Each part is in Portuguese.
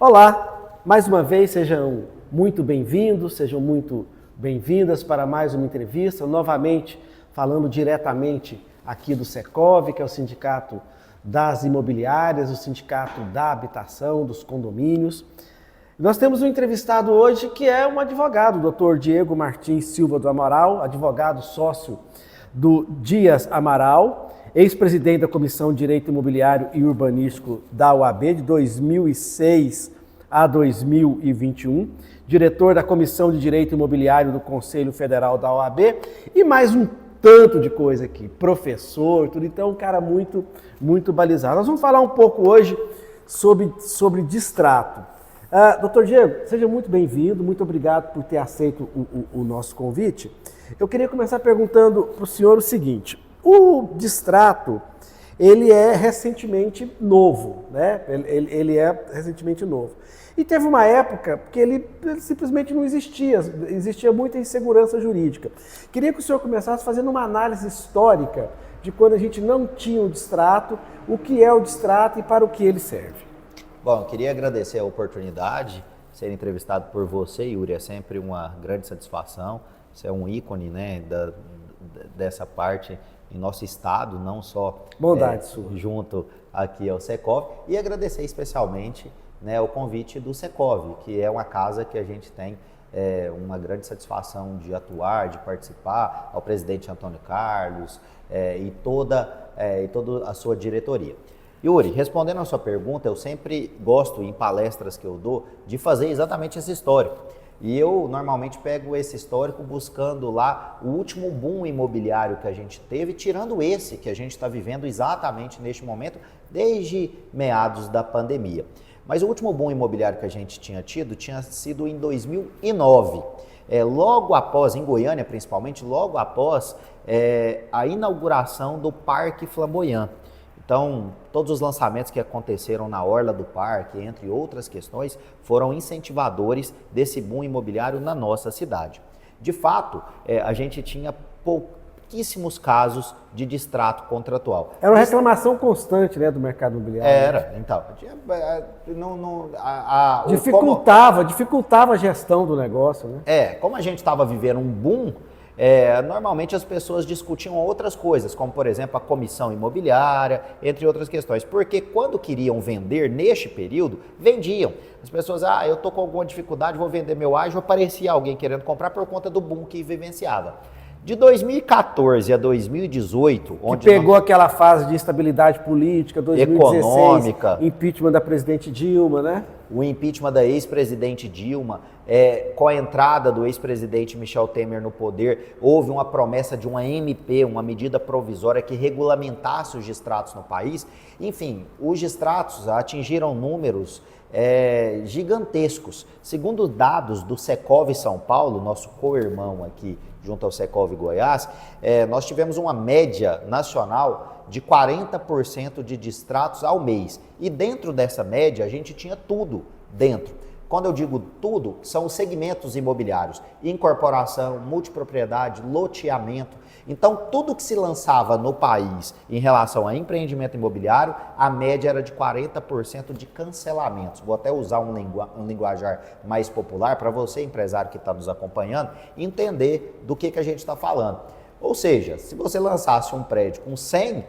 Olá, mais uma vez sejam muito bem-vindos, sejam muito bem-vindas para mais uma entrevista, novamente falando diretamente aqui do Secov, que é o Sindicato das Imobiliárias, o Sindicato da Habitação, dos Condomínios. Nós temos um entrevistado hoje que é um advogado, o Dr. Diego Martins Silva do Amaral, advogado sócio do Dias Amaral, ex-presidente da Comissão de Direito Imobiliário e Urbanístico da UAB de 2006 a 2021, diretor da Comissão de Direito Imobiliário do Conselho Federal da OAB e mais um tanto de coisa aqui, professor, tudo. Então, um cara muito balizado. Nós vamos falar um pouco hoje sobre distrato. Doutor Diego, seja muito bem-vindo, muito obrigado por ter aceito o nosso convite. Eu queria começar perguntando para o senhor o seguinte: o distrato, ele é recentemente novo, né? Ele é recentemente novo. E teve uma época que ele simplesmente não existia muita insegurança jurídica. Queria que o senhor começasse fazendo uma análise histórica de quando a gente não tinha o distrato, o que é o distrato e para o que ele serve. Bom, eu queria agradecer a oportunidade de ser entrevistado por você, Yuri. É sempre uma grande satisfação. Você é um ícone, né, dessa parte em nosso estado, não só junto aqui ao Secov. E agradecer especialmente, né, o convite do Secov, que é uma casa que a gente tem uma grande satisfação de atuar, de participar, ao presidente Antônio Carlos e toda a sua diretoria. Yuri, respondendo a sua pergunta, eu sempre gosto, em palestras que eu dou, de fazer exatamente esse histórico. E eu normalmente pego esse histórico buscando lá o último boom imobiliário que a gente teve, tirando esse que a gente está vivendo exatamente neste momento, desde meados da pandemia. Mas o último boom imobiliário que a gente tinha tido tinha sido em 2009. Logo após, em Goiânia principalmente, logo após a inauguração do Parque Flamboyant. Então, todos os lançamentos que aconteceram na orla do parque, entre outras questões, foram incentivadores desse boom imobiliário na nossa cidade. De fato, a gente tinha pouquíssimos casos de distrato contratual. Era uma reclamação constante, né, do mercado imobiliário. Era, então. Dificultava a gestão do negócio, né? Como a gente estava vivendo um boom, normalmente as pessoas discutiam outras coisas, como por exemplo a comissão imobiliária, entre outras questões, porque quando queriam vender neste período, vendiam. As pessoas, eu estou com alguma dificuldade, vou vender meu ágio, aparecia alguém querendo comprar por conta do boom que vivenciava. De 2014 a 2018, onde pegou aquela fase de instabilidade política, 2016, econômica, impeachment da presidente Dilma, né? O impeachment da ex-presidente Dilma, com a entrada do ex-presidente Michel Temer no poder, houve uma promessa de uma MP, uma medida provisória que regulamentasse os distratos no país. Enfim, os distratos atingiram números gigantescos. Segundo dados do Secov São Paulo, nosso co-irmão aqui junto ao Secov Goiás, nós tivemos uma média nacional de 40% de distratos ao mês. E dentro dessa média, a gente tinha tudo dentro. Quando eu digo tudo, são os segmentos imobiliários: incorporação, multipropriedade, loteamento. Então, tudo que se lançava no país em relação a empreendimento imobiliário, a média era de 40% de cancelamentos. Vou até usar um linguajar mais popular para você, empresário que está nos acompanhando, entender do que a gente está falando. Ou seja, se você lançasse um prédio com 100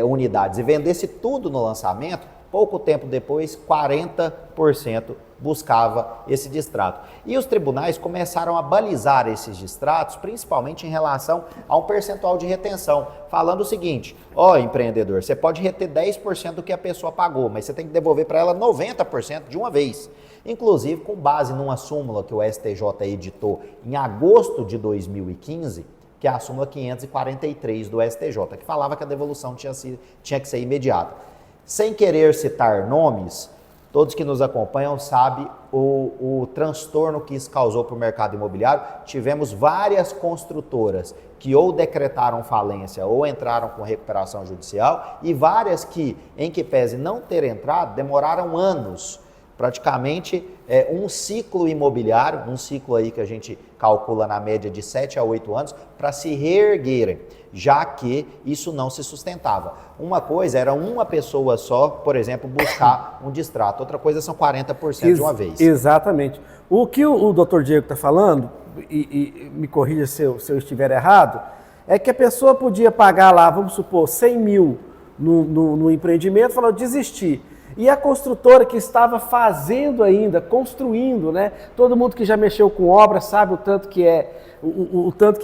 unidades e vendesse tudo no lançamento, pouco tempo depois, 40% buscava esse distrato. E os tribunais começaram a balizar esses distratos, principalmente em relação a um percentual de retenção, falando o seguinte: empreendedor, você pode reter 10% do que a pessoa pagou, mas você tem que devolver para ela 90% de uma vez. Inclusive, com base numa súmula que o STJ editou em agosto de 2015, que é a súmula 543 do STJ, que falava que a devolução tinha que ser imediata. Sem querer citar nomes, todos que nos acompanham sabem o transtorno que isso causou para o mercado imobiliário. Tivemos várias construtoras que ou decretaram falência ou entraram com recuperação judicial, e várias que, em que pese não ter entrado, demoraram anos praticamente um ciclo imobiliário, um ciclo aí que a gente calcula na média de 7 a 8 anos, para se reerguerem, já que isso não se sustentava. Uma coisa era uma pessoa só, por exemplo, buscar um distrato, outra coisa são 40% de uma vez. Exatamente. O que o Dr. Diego está falando, e me corrija se eu estiver errado, é que a pessoa podia pagar lá, vamos supor, 100 mil no empreendimento, falou, desistir. E a construtora que estava fazendo ainda, construindo, né? Todo mundo que já mexeu com obra sabe o tanto que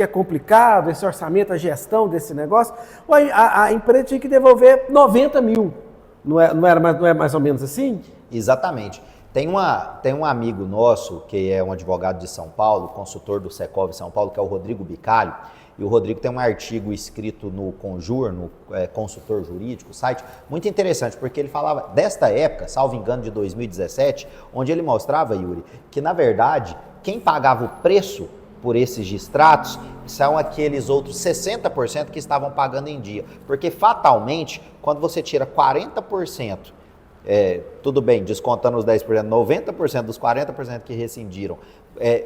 é complicado, esse orçamento, a gestão desse negócio. A empresa tinha que devolver 90 mil. Não é mais ou menos assim? Exatamente. Tem um amigo nosso, que é um advogado de São Paulo, consultor do Secov São Paulo, que é o Rodrigo Bicalho. E o Rodrigo tem um artigo escrito no Conjur, no Consultor Jurídico, site, muito interessante, porque ele falava desta época, salvo engano, de 2017, onde ele mostrava, Yuri, que na verdade, quem pagava o preço por esses distratos são aqueles outros 60% que estavam pagando em dia. Porque fatalmente, quando você tira 40%, tudo bem, descontando os 10%, 90% dos 40% que rescindiram,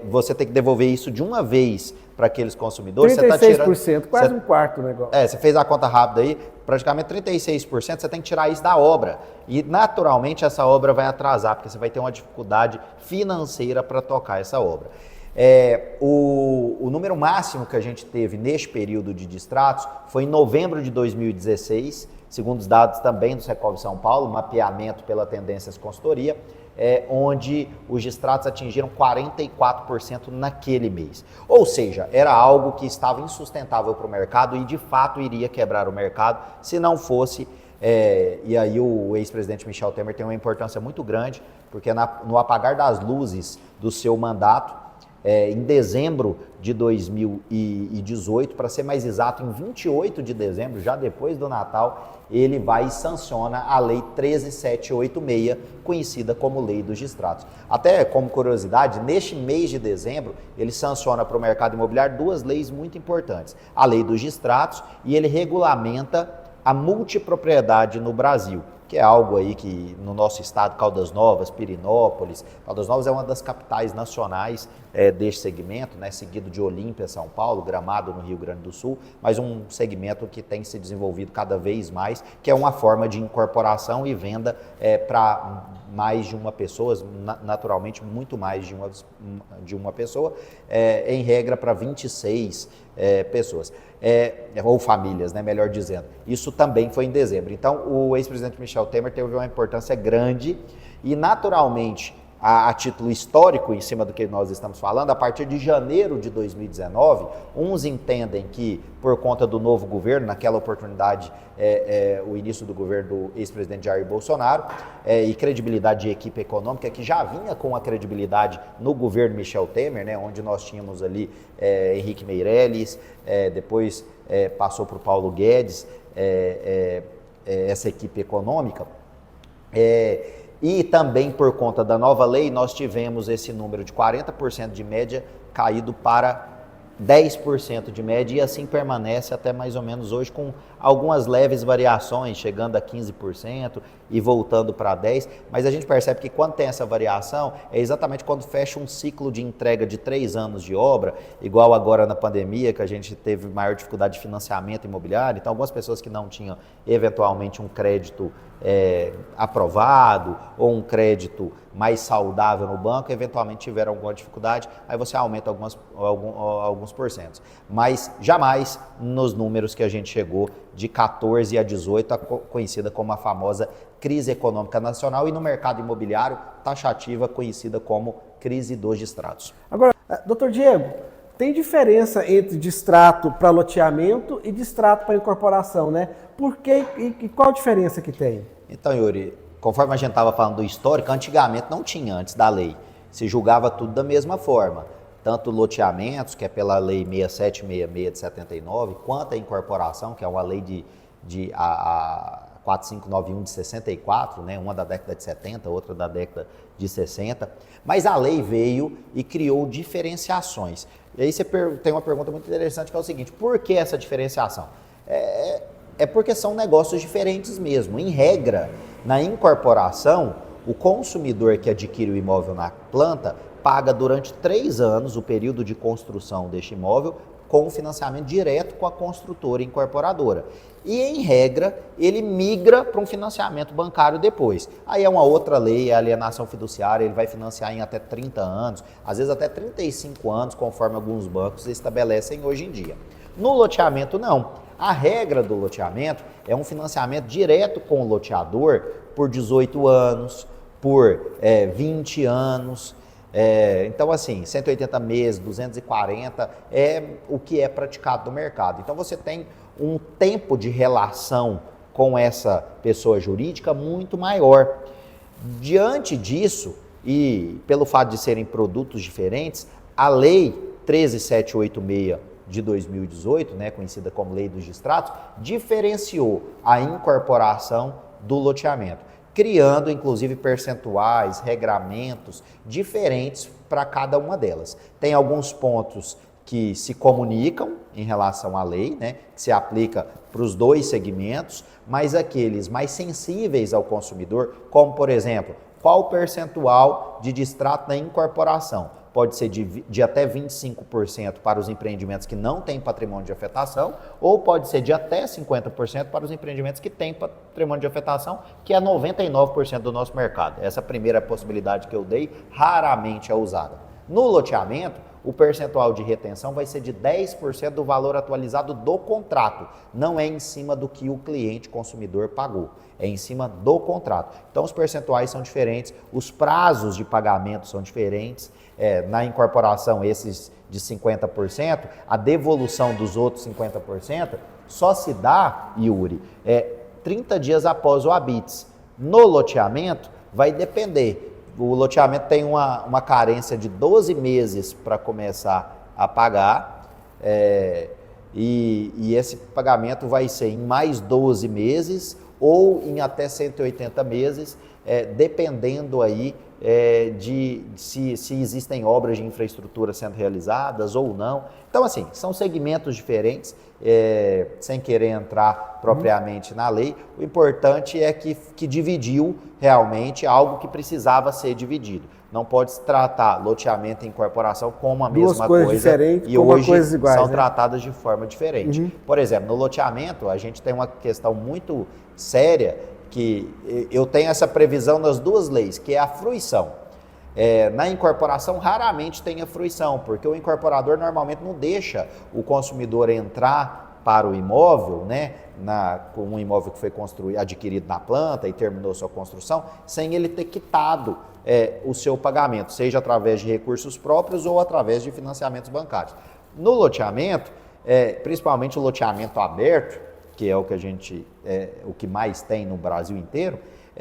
você tem que devolver isso de uma vez para aqueles consumidores. 36%, você tá quase um quarto do negócio. Você fez a conta rápida aí, praticamente 36%, você tem que tirar isso da obra. E naturalmente essa obra vai atrasar, porque você vai ter uma dificuldade financeira para tocar essa obra. O número máximo que a gente teve neste período de distratos foi em novembro de 2016, segundo os dados também do Secov São Paulo, mapeamento pela Tendências Consultoria, onde os distratos atingiram 44% naquele mês. Ou seja, era algo que estava insustentável para o mercado e de fato iria quebrar o mercado se não fosse. E aí o ex-presidente Michel Temer tem uma importância muito grande, porque no apagar das luzes do seu mandato, em dezembro de 2018, para ser mais exato, em 28 de dezembro, já depois do Natal, ele vai e sanciona a Lei 13786, conhecida como Lei dos Distratos. Até como curiosidade, neste mês de dezembro, ele sanciona para o mercado imobiliário duas leis muito importantes. A Lei dos Distratos e ele regulamenta a multipropriedade no Brasil, que é algo aí que no nosso estado, Caldas Novas, Pirenópolis, Caldas Novas é uma das capitais nacionais deste segmento, né, seguido de Olímpia, São Paulo, Gramado no Rio Grande do Sul, mas um segmento que tem se desenvolvido cada vez mais, que é uma forma de incorporação e venda para mais de uma pessoa, naturalmente muito mais de uma pessoa, em regra para 26 pessoas. Ou famílias, né, melhor dizendo. Isso também foi em dezembro. Então, o ex-presidente Michel Temer teve uma importância grande e, naturalmente, a título histórico, em cima do que nós estamos falando, a partir de janeiro de 2019, uns entendem que, por conta do novo governo, naquela oportunidade, o início do governo do ex-presidente Jair Bolsonaro, e credibilidade de equipe econômica, que já vinha com a credibilidade no governo Michel Temer, né, onde nós tínhamos ali Henrique Meirelles, depois passou para o Paulo Guedes, essa equipe econômica. E também por conta da nova lei, nós tivemos esse número de 40% de média caído para 10% de média e assim permanece até mais ou menos hoje, com algumas leves variações, chegando a 15% e voltando para 10%, mas a gente percebe que quando tem essa variação, é exatamente quando fecha um ciclo de entrega de 3 anos de obra, igual agora na pandemia, que a gente teve maior dificuldade de financiamento imobiliário, então algumas pessoas que não tinham eventualmente um crédito aprovado ou um crédito mais saudável no banco, eventualmente tiveram alguma dificuldade, aí você aumenta alguns porcentos. Mas jamais nos números que a gente chegou de 14 a 18, conhecida como a famosa crise econômica nacional, e no mercado imobiliário taxativa, conhecida como crise dos distratos. Agora, doutor Diego, tem diferença entre distrato para loteamento e distrato para incorporação, né? Por quê e qual a diferença que tem? Então, Yuri, conforme a gente estava falando do histórico, antigamente não tinha, antes da lei. Se julgava tudo da mesma forma. Tanto loteamentos, que é pela lei 6766 de 79, quanto a incorporação, que é uma lei de 4591 de 64, né? Uma da década de 70, outra da década de 60. Mas a lei veio e criou diferenciações. E aí você tem uma pergunta muito interessante, que é o seguinte: por que essa diferenciação? Porque são negócios diferentes mesmo. Em regra, na incorporação, O consumidor que adquire o imóvel na planta paga durante 3 anos o período de construção deste imóvel com financiamento direto com a construtora incorporadora. E, em regra, ele migra para um financiamento bancário depois. Aí é uma outra lei, é a alienação fiduciária, ele vai financiar em até 30 anos, às vezes até 35 anos, conforme alguns bancos estabelecem hoje em dia. No loteamento, não. A regra do loteamento é um financiamento direto com o loteador por 18 anos, por 20 anos. Então, assim, 180 meses, 240 é o que é praticado no mercado. Então, você tem um tempo de relação com essa pessoa jurídica muito maior. Diante disso, e pelo fato de serem produtos diferentes, a Lei 13.786 de 2018, né, conhecida como Lei dos Distratos, diferenciou a incorporação do loteamento, criando inclusive percentuais, regramentos diferentes para cada uma delas. Tem alguns pontos que se comunicam em relação à lei, né, que se aplica para os dois segmentos, mas aqueles mais sensíveis ao consumidor, como por exemplo, qual o percentual de distrato na incorporação? Pode ser de até 25% para os empreendimentos que não têm patrimônio de afetação, ou pode ser de até 50% para os empreendimentos que têm patrimônio de afetação, que é 99% do nosso mercado. Essa primeira possibilidade que eu dei raramente é usada. No loteamento, o percentual de retenção vai ser de 10% do valor atualizado do contrato, não é em cima do que o cliente consumidor pagou, é em cima do contrato. Então os percentuais são diferentes, os prazos de pagamento são diferentes. Na incorporação, esses de 50%, a devolução dos outros 50% só se dá, Yuri, 30 dias após o habites. No loteamento, vai depender. O loteamento tem uma carência de 12 meses para começar a pagar, e esse pagamento vai ser em mais 12 meses ou em até 180 meses, dependendo aí de se existem obras de infraestrutura sendo realizadas ou não. Então, assim, são segmentos diferentes, sem querer entrar propriamente na lei. O importante é que dividiu realmente algo que precisava ser dividido. Não pode se tratar loteamento e incorporação como a mesma coisa diferentes, e hoje coisas iguais, são né? tratadas de forma diferente. Por exemplo, no loteamento, a gente tem uma questão muito séria, que eu tenho essa previsão nas duas leis, que é a fruição. Na incorporação, raramente tem a fruição, porque o incorporador normalmente não deixa o consumidor entrar para o imóvel, né, com um imóvel que foi adquirido na planta e terminou sua construção, sem ele ter quitado o seu pagamento, seja através de recursos próprios ou através de financiamentos bancários. No loteamento, principalmente o loteamento aberto, que é o que o que mais tem no Brasil inteiro,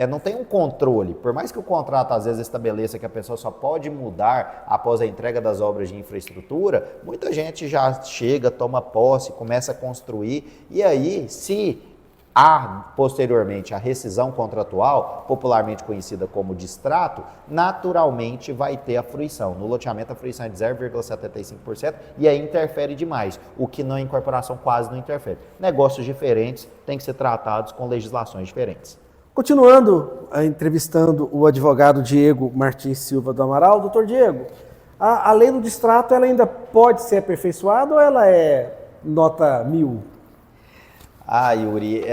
não tem um controle. Por mais que o contrato às vezes estabeleça que a pessoa só pode mudar após a entrega das obras de infraestrutura, muita gente já chega, toma posse, começa a construir, e aí, se há posteriormente a rescisão contratual, popularmente conhecida como distrato, naturalmente vai ter a fruição. No loteamento a fruição é de 0,75% e aí interfere demais, o que na incorporação quase não interfere. Negócios diferentes têm que ser tratados com legislações diferentes. Continuando entrevistando o advogado Diego Martins Silva do Amaral, doutor Diego, a lei do distrato ela ainda pode ser aperfeiçoada ou ela é nota 1000? Yuri,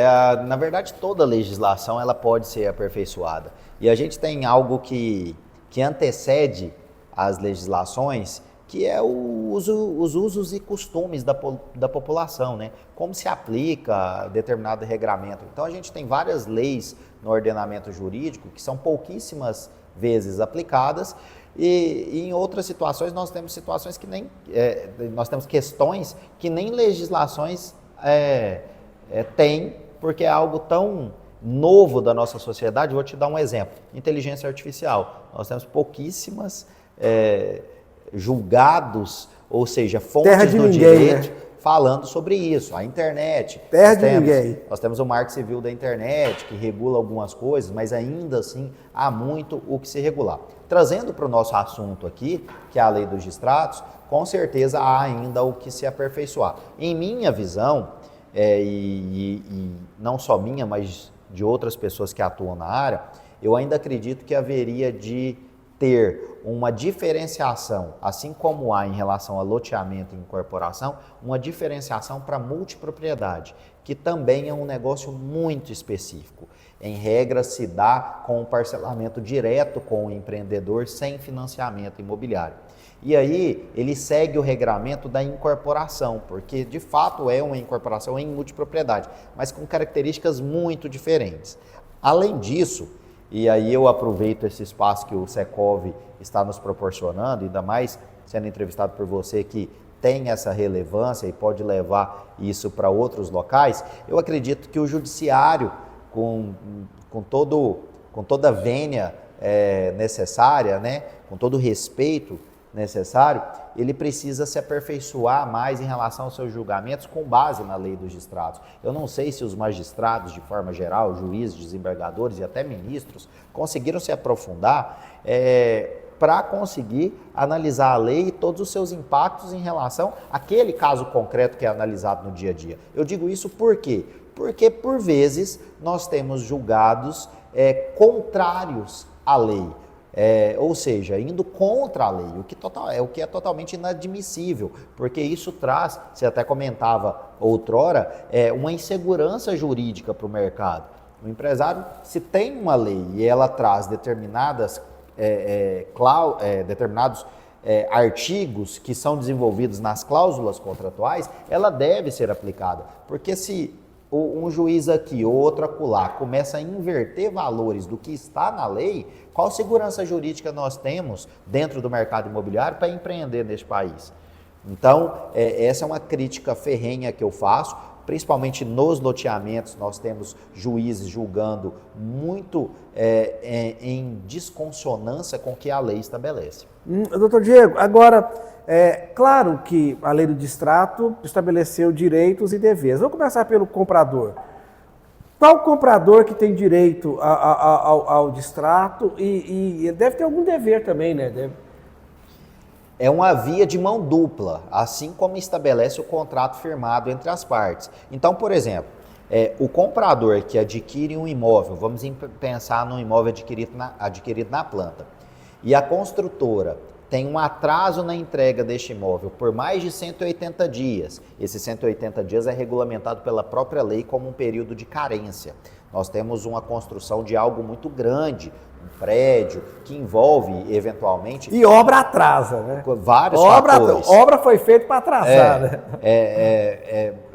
na verdade toda legislação ela pode ser aperfeiçoada. E a gente tem algo que antecede as legislações, que é os usos e costumes da população, né? Como se aplica determinado regramento. Então a gente tem várias leis no ordenamento jurídico que são pouquíssimas vezes aplicadas, e em outras situações nós temos situações que nós temos questões que nem legislações tem, porque é algo tão novo da nossa sociedade. Vou te dar um exemplo: inteligência artificial. Nós temos pouquíssimas julgados, ou seja, fontes do direito, né, falando sobre isso. A internet. Nós temos o Marco Civil da internet, que regula algumas coisas, mas ainda assim há muito o que se regular. Trazendo para o nosso assunto aqui, que é a lei dos distratos, com certeza há ainda o que se aperfeiçoar. Em minha visão, e não só minha, mas de outras pessoas que atuam na área, eu ainda acredito que haveria de ter uma diferenciação, assim como há em relação a loteamento e incorporação, uma diferenciação para multipropriedade, que também é um negócio muito específico. Em regra, se dá com um parcelamento direto com o empreendedor, sem financiamento imobiliário. E aí, ele segue o regramento da incorporação, porque de fato é uma incorporação em multipropriedade, mas com características muito diferentes. Além disso, e aí eu aproveito esse espaço que o Secov está nos proporcionando, ainda mais sendo entrevistado por você que tem essa relevância e pode levar isso para outros locais, eu acredito que o judiciário, com toda a vênia necessária, né, com todo o respeito necessário, ele precisa se aperfeiçoar mais em relação aos seus julgamentos com base na lei dos distratos. Eu não sei se os magistrados, de forma geral, juízes, desembargadores e até ministros, conseguiram se aprofundar para conseguir analisar a lei e todos os seus impactos em relação àquele caso concreto que é analisado no dia a dia. Eu digo isso por quê? Porque, por vezes, nós temos julgados contrários à lei. Ou seja, indo contra a lei, o que é totalmente inadmissível, porque isso traz, você até comentava outrora, uma insegurança jurídica para o mercado. O empresário, se tem uma lei e ela traz determinados artigos que são desenvolvidos nas cláusulas contratuais, ela deve ser aplicada, porque se um juiz aqui ou outro acolá começa a inverter valores do que está na lei, qual segurança jurídica nós temos dentro do mercado imobiliário para empreender neste país? Então, essa é uma crítica ferrenha que eu faço, principalmente nos loteamentos. Nós temos juízes julgando muito em desconsonância com o que a lei estabelece. Doutor Diego, agora, claro que a lei do distrato estabeleceu direitos e deveres. Vamos começar pelo comprador. Qual comprador que tem direito ao distrato e deve ter algum dever também, né? É uma via de mão dupla, assim como estabelece o contrato firmado entre as partes. Então, por exemplo, o comprador que adquire um imóvel, vamos pensar num imóvel adquirido na planta, e a construtora tem um atraso na entrega deste imóvel por mais de 180 dias. Esses 180 dias é regulamentado pela própria lei como um período de carência. Nós temos uma construção de algo muito grande, um prédio, que envolve, eventualmente... E obra atrasa, né? Vários fatores. Obra foi feita para atrasar, né?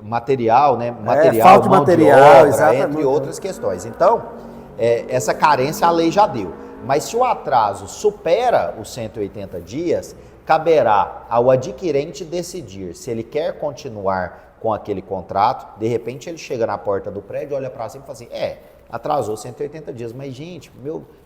Material, né? Falta de material, exatamente, entre outras questões. Então, essa carência a lei já deu. Mas se o atraso supera os 180 dias, caberá ao adquirente decidir se ele quer continuar com aquele contrato. De repente ele chega na porta do prédio, olha para cima e fala assim, atrasou 180 dias, mas gente,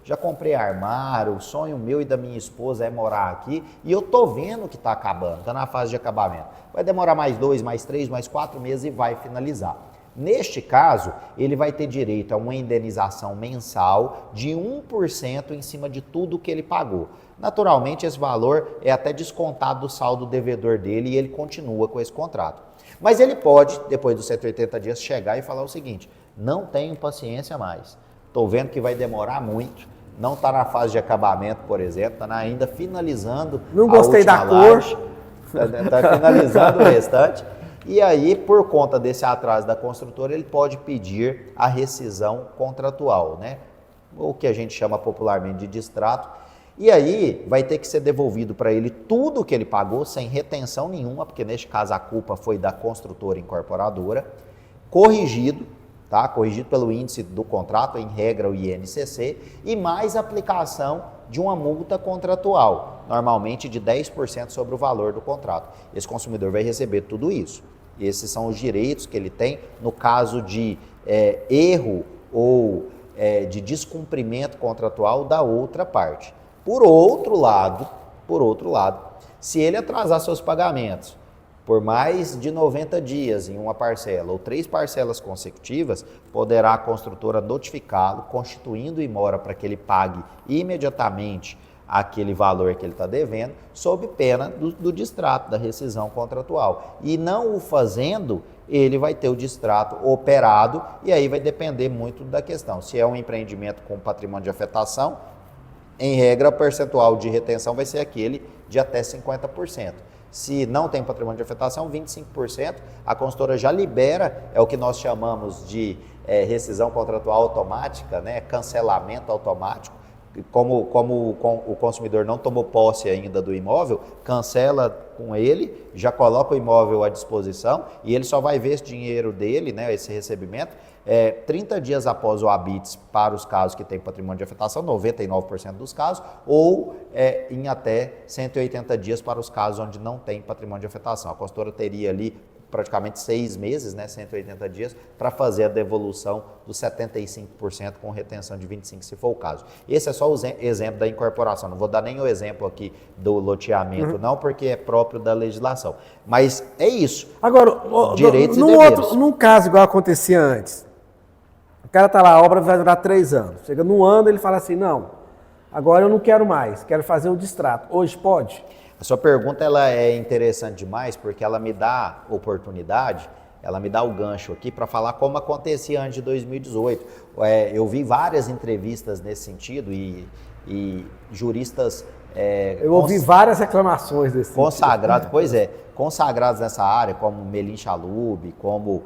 já comprei armário, o sonho meu e da minha esposa é morar aqui e eu tô vendo que está acabando, está na fase de acabamento. Vai demorar mais 2, mais 3, mais 4 meses e vai finalizar. Neste caso, ele vai ter direito a uma indenização mensal de 1% em cima de tudo que ele pagou. Naturalmente, esse valor é até descontado do saldo devedor dele e ele continua com esse contrato. Mas ele pode, depois dos 180 dias, chegar e falar o seguinte, não tenho paciência mais, estou vendo que vai demorar muito, não está na fase de acabamento, por exemplo, está ainda finalizando não gostei da cor, está finalizando o restante. E aí, por conta desse atraso da construtora, ele pode pedir a rescisão contratual, né? O que a gente chama popularmente de distrato. E aí, vai ter que ser devolvido para ele tudo o que ele pagou, sem retenção nenhuma, porque neste caso a culpa foi da construtora incorporadora, corrigido, tá? Corrigido pelo índice do contrato, em regra o INCC, e mais aplicação de uma multa contratual, normalmente de 10% sobre o valor do contrato. Esse consumidor vai receber tudo isso. Esses são os direitos que ele tem no caso de erro ou de descumprimento contratual da outra parte. Por outro lado, se ele atrasar seus pagamentos por mais de 90 dias em uma parcela ou 3 parcelas consecutivas, poderá a construtora notificá-lo, constituindo imora para que ele pague imediatamente aquele valor que ele está devendo, sob pena do distrato, da rescisão contratual. E não o fazendo, ele vai ter o distrato operado e aí vai depender muito da questão. Se é um empreendimento com patrimônio de afetação, em regra, o percentual de retenção vai ser aquele de até 50%. Se não tem patrimônio de afetação, 25%, a consultora já libera, é o que nós chamamos de rescisão contratual automática, né? Cancelamento automático. Como o consumidor não tomou posse ainda do imóvel, cancela com ele, já coloca o imóvel à disposição e ele só vai ver esse dinheiro dele, né, esse recebimento, 30 dias após o habeas para os casos que têm patrimônio de afetação, 99% dos casos, ou em até 180 dias para os casos onde não tem patrimônio de afetação. A consultora teria ali praticamente 6 meses, né, 180 dias, para fazer a devolução dos 75% com retenção de 25%, se for o caso. Esse é só o exemplo da incorporação, não vou dar nem o exemplo aqui do loteamento, não, porque é próprio da legislação. Mas é isso. Agora, direitos e deveres. Num caso igual acontecia antes, o cara está lá, a obra vai durar 3 anos. Chega num ano, ele fala assim, não, agora eu não quero mais, quero fazer o distrato. Hoje pode? A sua pergunta ela é interessante demais porque ela me dá oportunidade, ela me dá o gancho aqui para falar como acontecia antes de 2018. Eu vi várias entrevistas nesse sentido e juristas... eu ouvi várias reclamações desse consagrados, pois consagrados nessa área, como Melim Chalub, como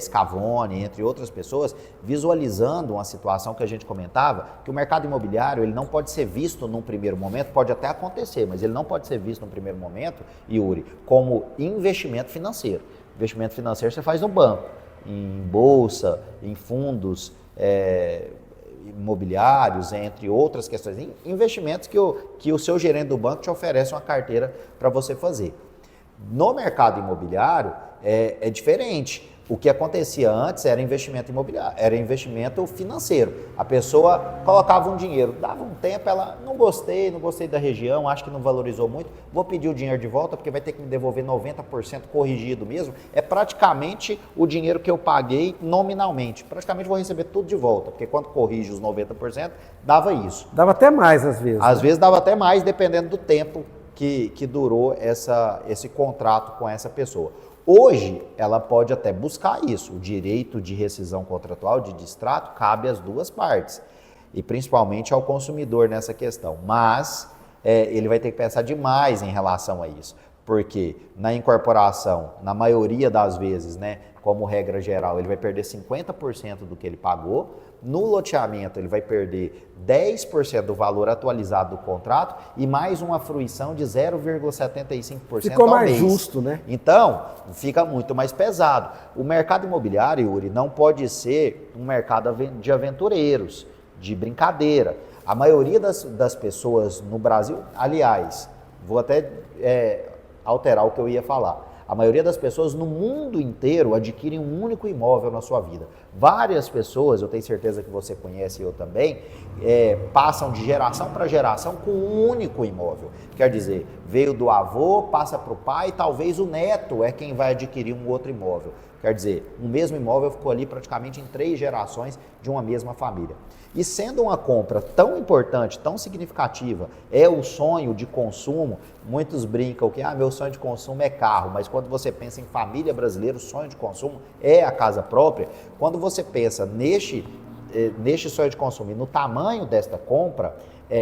Scavone, entre outras pessoas, visualizando uma situação que a gente comentava, que o mercado imobiliário ele não pode ser visto num primeiro momento, pode até acontecer, mas ele não pode ser visto num primeiro momento, Yuri, como investimento financeiro. Investimento financeiro você faz no banco, em bolsa, em fundos imobiliários, entre outras questões, investimentos que o seu gerente do banco te oferece uma carteira para você fazer. No mercado imobiliário é diferente. O que acontecia antes era investimento imobiliário, era investimento financeiro. A pessoa colocava um dinheiro, dava um tempo, ela não gostei da região, acho que não valorizou muito, vou pedir o dinheiro de volta porque vai ter que me devolver 90% corrigido mesmo. É praticamente o dinheiro que eu paguei nominalmente. Praticamente vou receber tudo de volta, porque quando corrige os 90%, dava isso. Dava até mais às vezes. Às vezes dava até mais, dependendo do tempo que durou esse contrato com essa pessoa. Hoje, ela pode até buscar isso. O direito de rescisão contratual, de distrato, cabe às duas partes. E principalmente ao consumidor nessa questão. Mas ele vai ter que pensar demais em relação a isso. Porque na incorporação, na maioria das vezes, né, como regra geral, ele vai perder 50% do que ele pagou. No loteamento, ele vai perder 10% do valor atualizado do contrato e mais uma fruição de 0,75% Ficou ao mais mês. justo, né? Então, fica muito mais pesado. O mercado imobiliário, Yuri, não pode ser um mercado de aventureiros, de brincadeira. A maioria das pessoas no Brasil, aliás, vou até alterar o que eu ia falar. A maioria das pessoas no mundo inteiro adquirem um único imóvel na sua vida. Várias pessoas, eu tenho certeza que você conhece e eu também, passam de geração para geração com um único imóvel. Quer dizer, veio do avô, passa para o pai, e talvez o neto é quem vai adquirir um outro imóvel. Quer dizer, o mesmo imóvel ficou ali praticamente em 3 gerações de uma mesma família. E sendo uma compra tão importante, tão significativa, é o sonho de consumo, muitos brincam que meu sonho de consumo é carro, mas quando você pensa em família brasileira, o sonho de consumo é a casa própria. Quando você pensa neste sonho de consumo e no tamanho desta compra,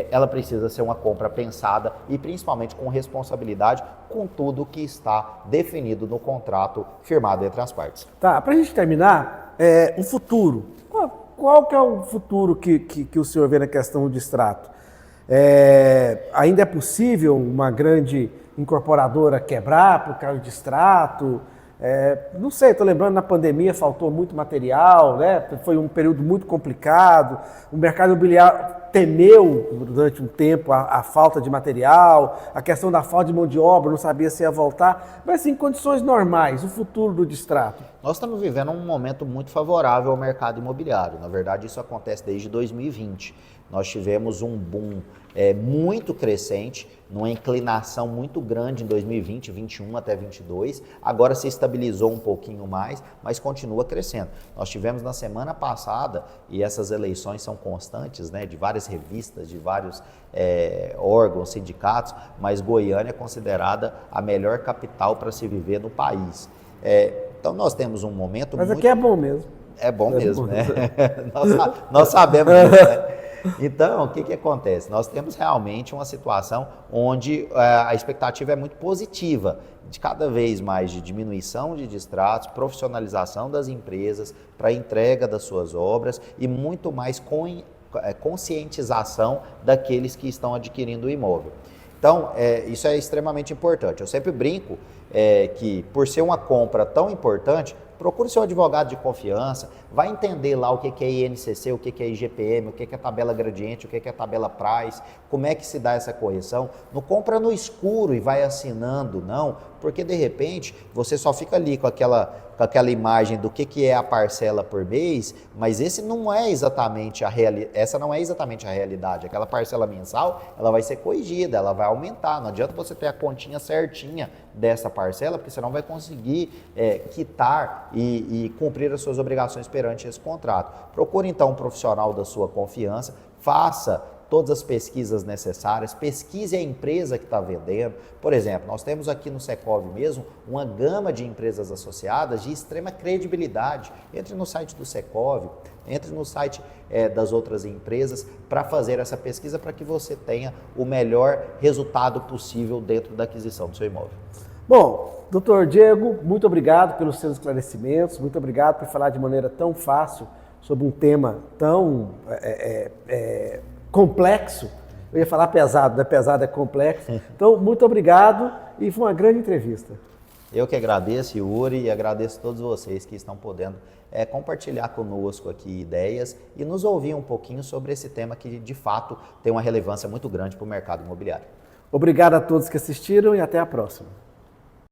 ela precisa ser uma compra pensada e principalmente com responsabilidade com tudo que está definido no contrato firmado entre as partes. Tá, para a gente terminar, o futuro. Qual que é o futuro que o senhor vê na questão do distrato? Ainda é possível uma grande incorporadora quebrar por causa do distrato? Não sei, estou lembrando, na pandemia faltou muito material, né? Foi um período muito complicado, o mercado imobiliário temeu durante um tempo a falta de material, a questão da falta de mão de obra, não sabia se ia voltar, mas em condições normais, o futuro do distrato. Nós estamos vivendo um momento muito favorável ao mercado imobiliário, na verdade isso acontece desde 2020. Nós tivemos um boom muito crescente, numa inclinação muito grande em 2020, 21 até 22, agora se estabilizou um pouquinho mais, mas continua crescendo. Nós tivemos na semana passada, e essas eleições são constantes, né, de várias revistas, de vários órgãos, sindicatos, mas Goiânia é considerada a melhor capital para se viver no país. Então nós temos um momento Mas aqui é bom mesmo. É bom mesmo, né? Nós sabemos disso, né? Então, o que acontece? Nós temos realmente uma situação onde a expectativa é muito positiva, de cada vez mais de diminuição de distratos, profissionalização das empresas para a entrega das suas obras e muito mais conscientização daqueles que estão adquirindo o imóvel. Então, isso é extremamente importante. Eu sempre brinco que, por ser uma compra tão importante, procure seu advogado de confiança, vai entender lá o que é INCC, o que é IGPM, o que é tabela gradiente, o que é tabela price, como é que se dá essa correção. Não compra no escuro e vai assinando, não, porque de repente você só fica ali com aquela imagem do que é a parcela por mês, mas essa não é exatamente a realidade. Aquela parcela mensal, ela vai ser corrigida, ela vai aumentar. Não adianta você ter a continha certinha dessa parcela, porque você não vai conseguir quitar e cumprir as suas obrigações perante esse contrato. Procure então um profissional da sua confiança, faça todas as pesquisas necessárias, pesquise a empresa que está vendendo. Por exemplo, nós temos aqui no Secov mesmo uma gama de empresas associadas de extrema credibilidade. Entre no site do Secov, entre no site das outras empresas para fazer essa pesquisa para que você tenha o melhor resultado possível dentro da aquisição do seu imóvel. Bom, doutor Diego, muito obrigado pelos seus esclarecimentos, muito obrigado por falar de maneira tão fácil sobre um tema tão complexo. Eu ia falar pesado, não é pesado, é complexo. Então, muito obrigado e foi uma grande entrevista. Eu que agradeço, Yuri, e agradeço a todos vocês que estão podendo compartilhar conosco aqui ideias e nos ouvir um pouquinho sobre esse tema que, de fato, tem uma relevância muito grande para o mercado imobiliário. Obrigado a todos que assistiram e até a próxima.